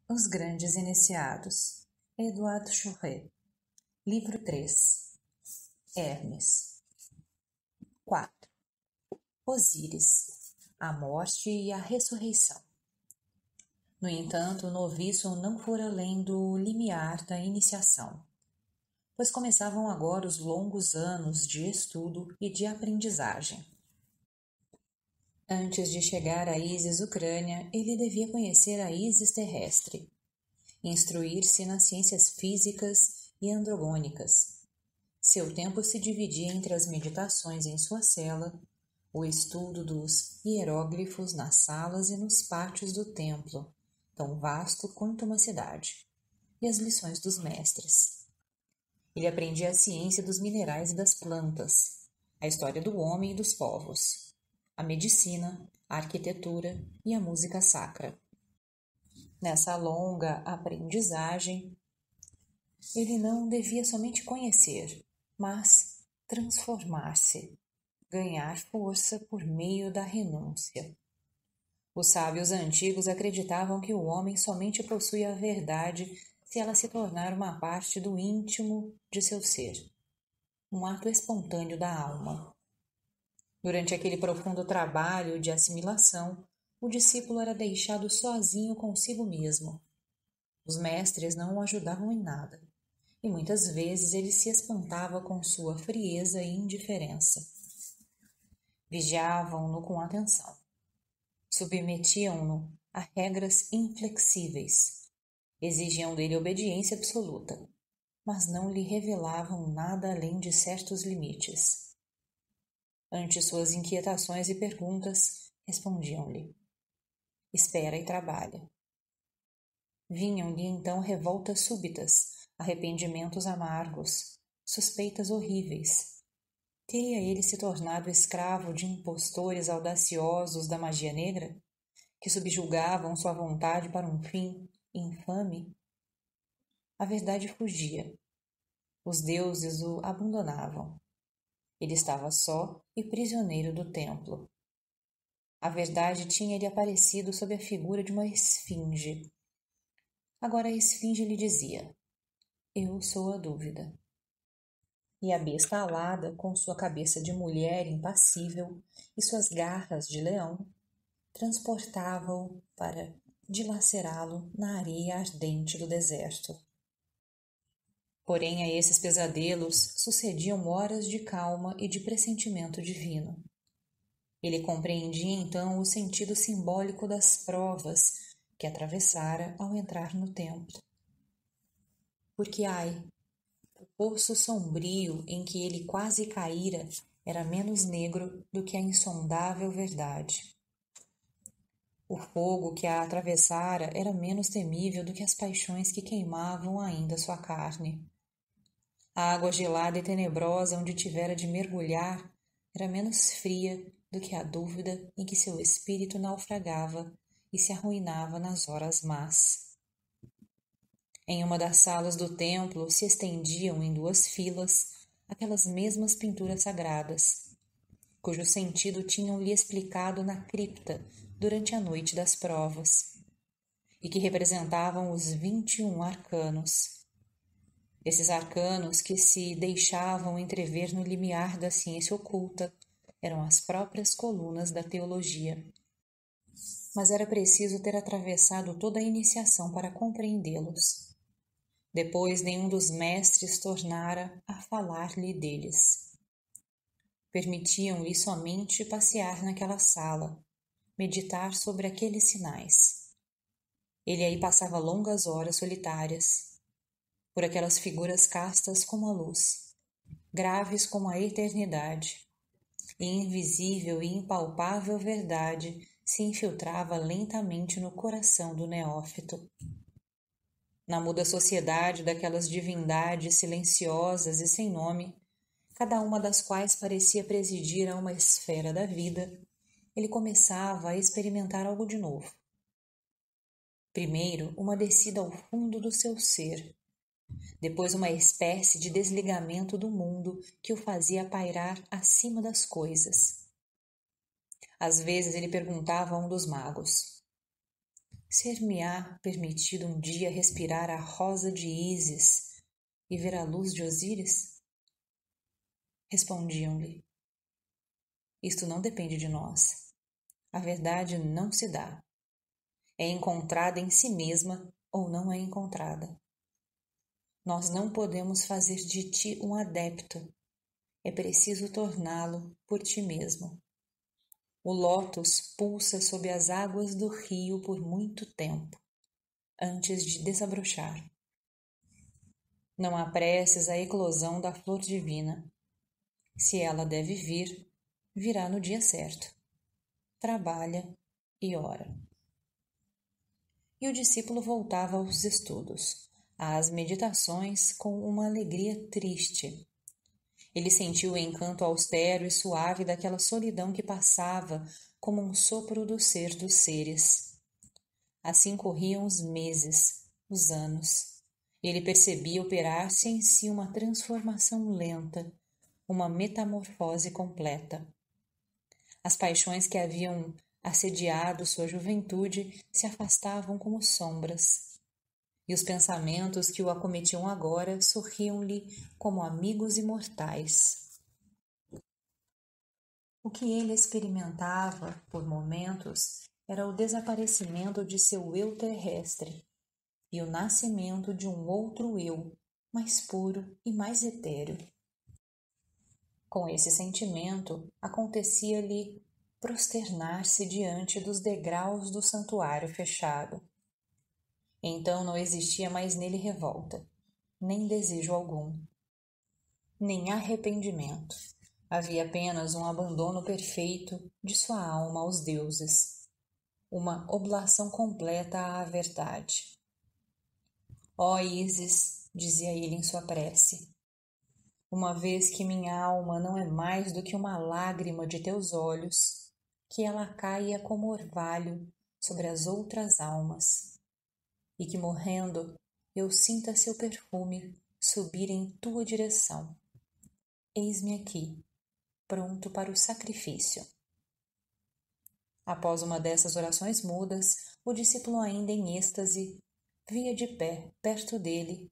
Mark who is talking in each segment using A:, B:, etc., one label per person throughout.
A: Os Grandes Iniciados, Eduardo Chouret. Livro 3. Hermes. 4. Osíris, a morte e a ressurreição. No entanto, o noviço não fora além do limiar da iniciação, pois começavam agora os longos anos de estudo e de aprendizagem. Antes de chegar à Ísis Ucrânia, ele devia conhecer a Ísis terrestre, instruir-se nas ciências físicas e androgônicas. Seu tempo se dividia entre as meditações em sua cela, o estudo dos hieróglifos nas salas e nos pátios do templo, tão vasto quanto uma cidade, e as lições dos mestres. Ele aprendia a ciência dos minerais e das plantas, a história do homem e dos povos, a medicina, a arquitetura e a música sacra. Nessa longa aprendizagem, ele não devia somente conhecer, mas transformar-se, ganhar força por meio da renúncia. Os sábios antigos acreditavam que o homem somente possui a verdade se ela se tornar uma parte do íntimo de seu ser, um ato espontâneo da alma. Durante aquele profundo trabalho de assimilação, o discípulo era deixado sozinho consigo mesmo. Os mestres não o ajudavam em nada, e muitas vezes ele se espantava com sua frieza e indiferença. Vigiavam-no com atenção. Submetiam-no a regras inflexíveis. Exigiam dele obediência absoluta, mas não lhe revelavam nada além de certos limites. Ante suas inquietações e perguntas, respondiam-lhe: espera e trabalha. Vinham-lhe então revoltas súbitas, arrependimentos amargos, suspeitas horríveis. Teria ele se tornado escravo de impostores audaciosos da magia negra, que subjugavam sua vontade para um fim infame? A verdade fugia. Os deuses o abandonavam. Ele estava só e prisioneiro do templo. A verdade tinha-lhe aparecido sob a figura de uma esfinge. Agora a esfinge lhe dizia: eu sou a dúvida. E a besta alada, com sua cabeça de mulher impassível e suas garras de leão, transportava-o para dilacerá-lo na areia ardente do deserto. Porém, a esses pesadelos sucediam horas de calma e de pressentimento divino. Ele compreendia então o sentido simbólico das provas que atravessara ao entrar no templo. Porque, o poço sombrio em que ele quase caíra era menos negro do que a insondável verdade. O fogo que a atravessara era menos temível do que as paixões que queimavam ainda sua carne. A água gelada e tenebrosa onde tivera de mergulhar era menos fria do que a dúvida em que seu espírito naufragava e se arruinava nas horas más. Em uma das salas do templo se estendiam em 2 filas aquelas mesmas pinturas sagradas, cujo sentido tinham-lhe explicado na cripta durante a noite das provas, e que representavam os 21 arcanos. Esses arcanos que se deixavam entrever no limiar da ciência oculta eram as próprias colunas da teologia. Mas era preciso ter atravessado toda a iniciação para compreendê-los. Depois nenhum dos mestres tornara a falar-lhe deles. Permitiam-lhe somente passear naquela sala, meditar sobre aqueles sinais. Ele aí passava longas horas solitárias, por aquelas figuras castas como a luz, graves como a eternidade, e invisível e impalpável verdade se infiltrava lentamente no coração do neófito. Na muda sociedade daquelas divindades silenciosas e sem nome, cada uma das quais parecia presidir a uma esfera da vida, ele começava a experimentar algo de novo. Primeiro, uma descida ao fundo do seu ser, depois uma espécie de desligamento do mundo que o fazia pairar acima das coisas. Às vezes ele perguntava a um dos magos: ser-me-á permitido um dia respirar a rosa de Ísis e ver a luz de Osíris? Respondiam-lhe: isto não depende de nós. A verdade não se dá. É encontrada em si mesma ou não é encontrada. Nós não podemos fazer de ti um adepto. É preciso torná-lo por ti mesmo. O lótus pulsa sob as águas do rio por muito tempo, antes de desabrochar. Não apresses a eclosão da flor divina. Se ela deve vir, virá no dia certo. Trabalha e ora. E o discípulo voltava aos estudos, às meditações, com uma alegria triste. Ele sentiu o encanto austero e suave daquela solidão que passava como um sopro do ser dos seres. Assim corriam os meses, os anos. Ele percebia operar-se em si uma transformação lenta, uma metamorfose completa. As paixões que haviam assediado sua juventude se afastavam como sombras, e os pensamentos que o acometiam agora sorriam-lhe como amigos imortais. O que ele experimentava, por momentos, era o desaparecimento de seu eu terrestre e o nascimento de um outro eu, mais puro e mais etéreo. Com esse sentimento, acontecia-lhe prosternar-se diante dos degraus do santuário fechado. Então não existia mais nele revolta, nem desejo algum, nem arrependimento. Havia apenas um abandono perfeito de sua alma aos deuses, uma oblação completa à verdade. Ó Ísis, dizia ele em sua prece, uma vez que minha alma não é mais do que uma lágrima de teus olhos, que ela caia como orvalho sobre as outras almas, e que morrendo eu sinta seu perfume subir em tua direção. Eis-me aqui, pronto para o sacrifício. Após uma dessas orações mudas, o discípulo ainda em êxtase via de pé, perto dele,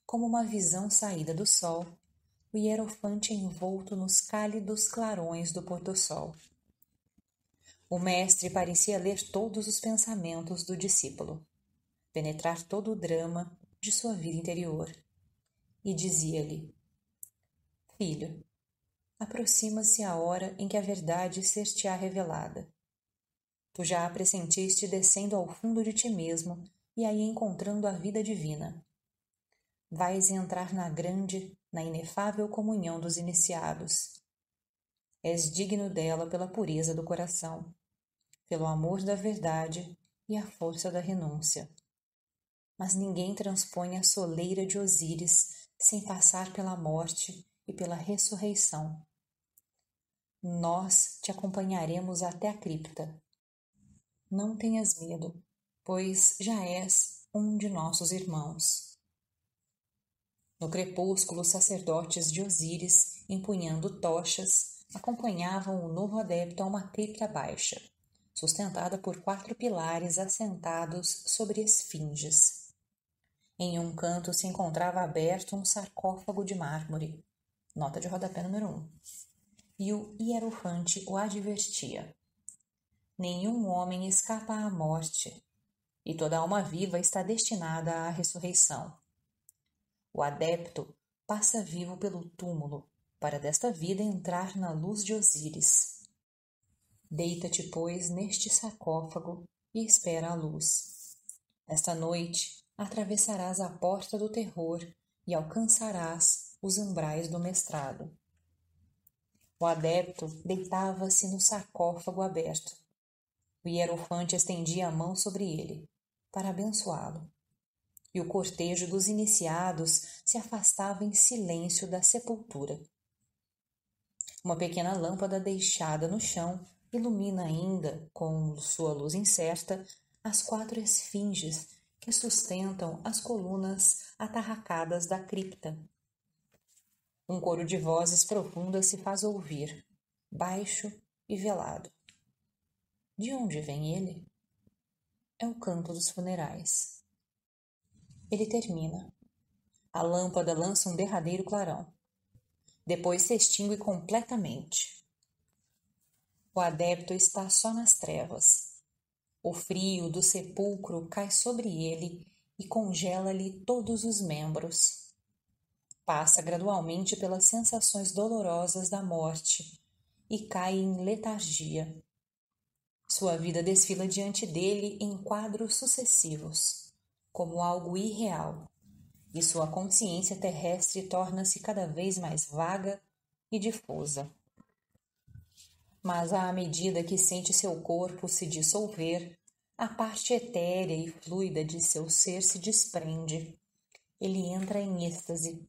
A: como uma visão saída do sol, o hierofante envolto nos cálidos clarões do pôr-do-sol. O mestre parecia ler todos os pensamentos do discípulo, penetrar todo o drama de sua vida interior, e dizia-lhe: filho, aproxima-se a hora em que a verdade ser-te-á revelada. Tu já a pressentiste descendo ao fundo de ti mesmo e aí encontrando a vida divina. Vais entrar na grande, na inefável comunhão dos iniciados. És digno dela pela pureza do coração, pelo amor da verdade e a força da renúncia. Mas ninguém transpõe a soleira de Osíris sem passar pela morte e pela ressurreição. Nós te acompanharemos até a cripta. Não tenhas medo, pois já és um de nossos irmãos. No crepúsculo, os sacerdotes de Osíris, empunhando tochas, acompanhavam o novo adepto a uma cripta baixa, sustentada por 4 pilares assentados sobre esfinges. Em um canto se encontrava aberto um sarcófago de mármore, nota de rodapé número 1, e o hierofante o advertia: nenhum homem escapa à morte, e toda alma viva está destinada à ressurreição. O adepto passa vivo pelo túmulo, para desta vida entrar na luz de Osíris. Deita-te, pois, neste sarcófago e espera a luz. Esta noite atravessarás a porta do terror e alcançarás os umbrais do mestrado. O adepto deitava-se no sarcófago aberto. O hierofante estendia a mão sobre ele, para abençoá-lo. E o cortejo dos iniciados se afastava em silêncio da sepultura. Uma pequena lâmpada deixada no chão ilumina ainda, com sua luz incerta, as 4 esfinges que sustentam as colunas atarracadas da cripta. Um coro de vozes profundas se faz ouvir, baixo e velado. De onde vem ele? é o canto dos funerais. Ele termina. A lâmpada lança um derradeiro clarão. Depois se extingue completamente. O adepto está só nas trevas. O frio do sepulcro cai sobre ele e congela-lhe todos os membros. Passa gradualmente pelas sensações dolorosas da morte e cai em letargia. Sua vida desfila diante dele em quadros sucessivos, como algo irreal, e sua consciência terrestre torna-se cada vez mais vaga e difusa. Mas à medida que sente seu corpo se dissolver, a parte etérea e fluida de seu ser se desprende. Ele entra em êxtase.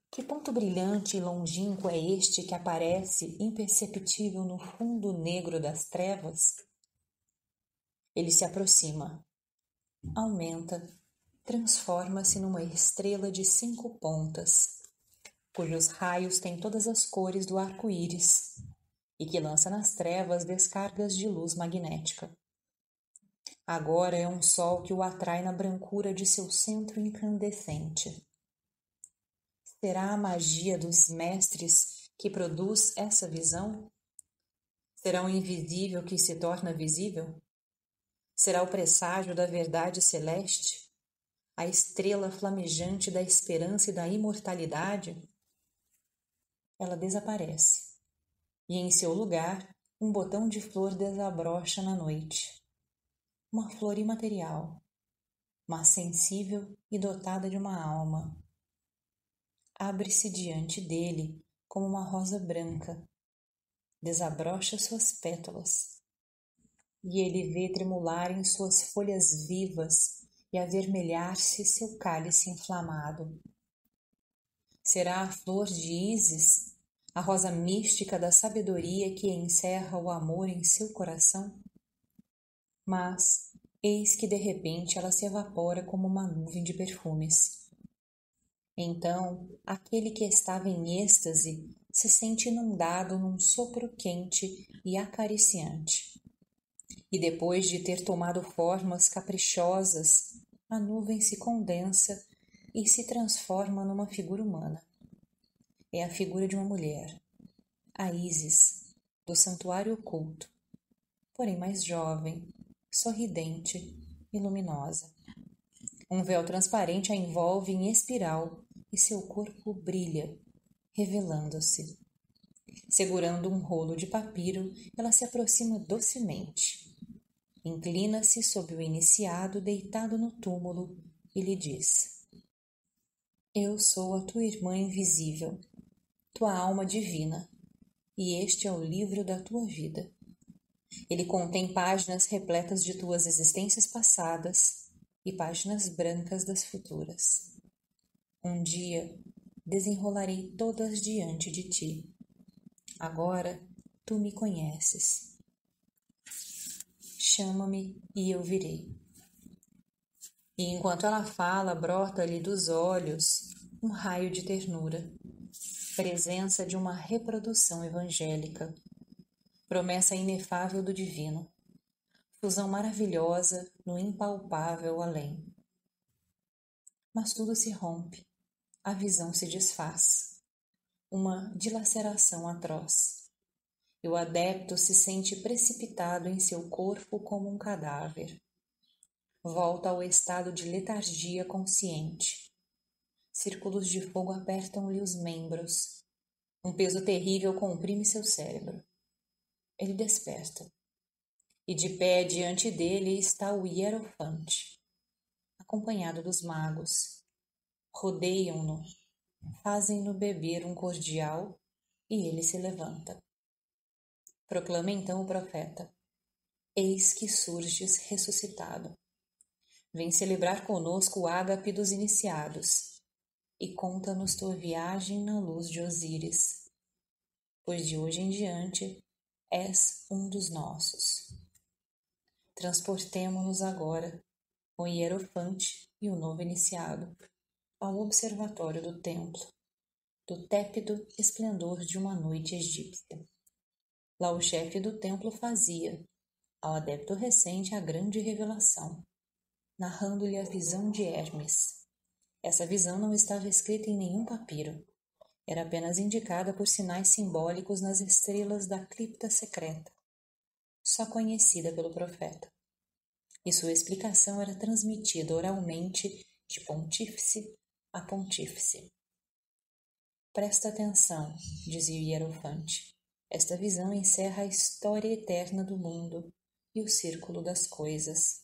A: Que ponto brilhante e longínquo é este que aparece imperceptível no fundo negro das trevas? Ele se aproxima, aumenta, transforma-se numa estrela de 5 pontas, cujos raios têm todas as cores do arco-íris e que lança nas trevas descargas de luz magnética. Agora é um sol que o atrai na brancura de seu centro incandescente. Será a magia dos mestres que produz essa visão? Será o invisível que se torna visível? Será o presságio da verdade celeste? A estrela flamejante da esperança e da imortalidade? Ela desaparece, e em seu lugar um botão de flor desabrocha na noite. Uma flor imaterial, mas sensível e dotada de uma alma. Abre-se diante dele como uma rosa branca, desabrocha suas pétalas, e ele vê tremularem suas folhas vivas e avermelhar-se seu cálice inflamado. Será a flor de Ísis, a rosa mística da sabedoria que encerra o amor em seu coração? Mas eis que de repente ela se evapora como uma nuvem de perfumes. Então, aquele que estava em êxtase se sente inundado num sopro quente e acariciante. E depois de ter tomado formas caprichosas, a nuvem se condensa e se transforma numa figura humana. É a figura de uma mulher, a Ísis, do santuário oculto, porém mais jovem, sorridente e luminosa. Um véu transparente a envolve em espiral e seu corpo brilha, revelando-se. Segurando um rolo de papiro, ela se aproxima docemente. Inclina-se sobre o iniciado deitado no túmulo e lhe diz: Eu sou a tua irmã invisível, tua alma divina, e este é o livro da tua vida. Ele contém páginas repletas de tuas existências passadas e páginas brancas das futuras. Um dia desenrolarei todas diante de ti. Agora tu me conheces. Chama-me e eu virei. E enquanto ela fala, brota-lhe dos olhos um raio de ternura, presença de uma reprodução evangélica, promessa inefável do divino, fusão maravilhosa no impalpável além. Mas tudo se rompe, a visão se desfaz, uma dilaceração atroz, e o adepto se sente precipitado em seu corpo como um cadáver. Volta ao estado de letargia consciente. Círculos de fogo apertam-lhe os membros. Um peso terrível comprime seu cérebro. Ele desperta. E de pé diante dele está o hierofante, acompanhado dos magos. Rodeiam-no, fazem-no beber um cordial e ele se levanta. Proclama então o profeta: Eis que surges ressuscitado. Vem celebrar conosco o ágape dos iniciados e conta-nos tua viagem na luz de Osíris, pois de hoje em diante és um dos nossos. Transportemo-nos agora, o hierofante e o novo iniciado, ao observatório do templo, do tépido esplendor de uma noite egípcia. Lá o chefe do templo fazia, ao adepto recente a grande revelação, narrando-lhe a visão de Hermes. Essa visão não estava escrita em nenhum papiro. Era apenas indicada por sinais simbólicos nas estrelas da cripta secreta, só conhecida pelo profeta. E sua explicação era transmitida oralmente de pontífice a pontífice. Presta atenção, dizia o hierofante. Esta visão encerra a história eterna do mundo e o círculo das coisas.